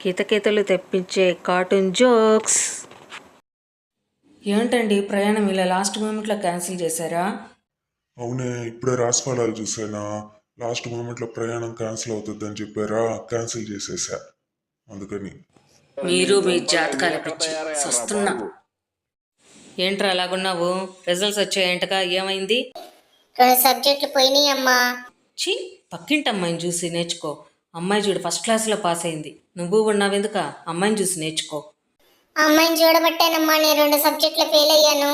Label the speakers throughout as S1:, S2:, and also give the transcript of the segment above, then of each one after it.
S1: కితకితలు తెప్పించే cartoon jokes. ఏంటండి ప్రయాణం ఇలా లాస్ట్ మూమెంట్లో క్యాన్సిల్ చేశారా?
S2: అవునే, ఇప్పుడే రాసిఫలాలు చూసానా. లాస్ట్ మూమెంట్లో ప్రయాణం క్యాన్సిల్ అవుతుందని చెప్పారా, క్యాన్సిల్ చేసేసా. అందుకని
S1: మీరు మీ జాతకాల పిచ్చి వస్తున్నా. ఏంట్రా అలాగున్నావు? రిజల్ట్స్ వచ్చాయంటగా, ఏమైంది?
S3: 2 సబ్జెక్టులు పోయినాయి అమ్మా.
S1: ఛీ, పక్కింటి అమ్మాయిని చూసి నేర్చుకో. అమ్మాయి చూడు ఫస్ట్ క్లాస్లో పాస్ అయింది. నువ్వు ఉన్నావెందుక? అమ్మాయిని చూసి నేర్చుకో.
S3: ఆ అమ్మాయిని చూడబట్టేనమ్మా నేను 2 సబ్జెక్టులు ఫెయిల్ అయ్యాను.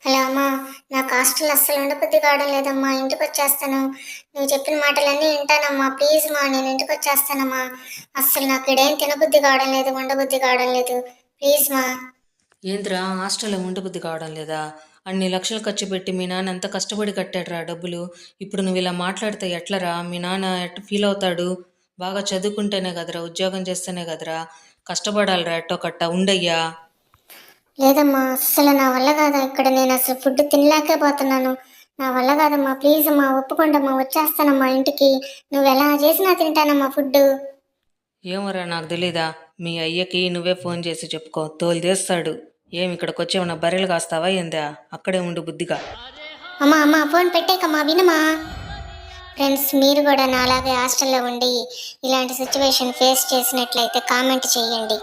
S3: హలో అమ్మా, నాకు హాస్టల్ అస్సలు ఉండబుద్ధి కావడం లేదమ్మా. ఇంటికి వచ్చేస్తాను. నువ్వు చెప్పిన మాటలన్నీ వింటానమ్మా. ప్లీజ్ మా, నేను ఇంటికి వచ్చేస్తానమ్మా. అస్సలు నాకు ఇడేం తినబుద్ధి కావడం లేదు, ఉండబుద్ధి కావడం లేదు. ప్లీజ్ మా.
S1: ఏంద్రా హాస్టల్లో ఉండబుద్ధి కావడం లేదా? అన్ని లక్షలు ఖర్చు పెట్టి మీ నాన్న ఎంత కష్టపడి కట్టాడురా డబ్బులు. ఇప్పుడు నువ్వు ఇలా మాట్లాడితే ఎట్లరా? మీ నాన్న ఎట్లా ఫీల్ అవుతాడు? బాగా చదువుకుంటేనే కదరా, ఉద్యోగం చేస్తేనే కదరా, కష్టపడాలిరా. ఎట్టో కట్ట ఉండయ్యా.
S3: లేదమ్మా, అస్సలు నా వల్ల కాదా. ఇక్కడ నేను అసలు ఫుడ్ తినలేకే పోతున్నాను. నా వల్ల కాదమ్మా. ప్లీజ్ అమ్మా, ఒప్పుకోండమ్మా. వచ్చేస్తానమ్మా ఇంటికి. నువ్వు ఎలా చేసినా తింటానమ్మా ఫుడ్.
S1: ఏమోరా నాకు తెలీదా? మీ అయ్యకి నువ్వే ఫోన్ చేసి చెప్పుకో, తోలు తీస్తాడు. ఏమి ఇక్కడికి వచ్చి ఏమన్నా బర్రెలు కాస్తావా ఏందా? అక్కడే ఉండు బుద్ధిగా.
S3: అమ్మా అమ్మా, ఫోన్ పెట్టేకమ్మా, వినమా. ఫ్రెండ్స్, మీరు కూడా నాలాగే హాస్టల్లో ఉండి ఇలాంటి సిచ్యువేషన్ ఫేస్ చేసినట్లయితే కామెంట్ చేయండి.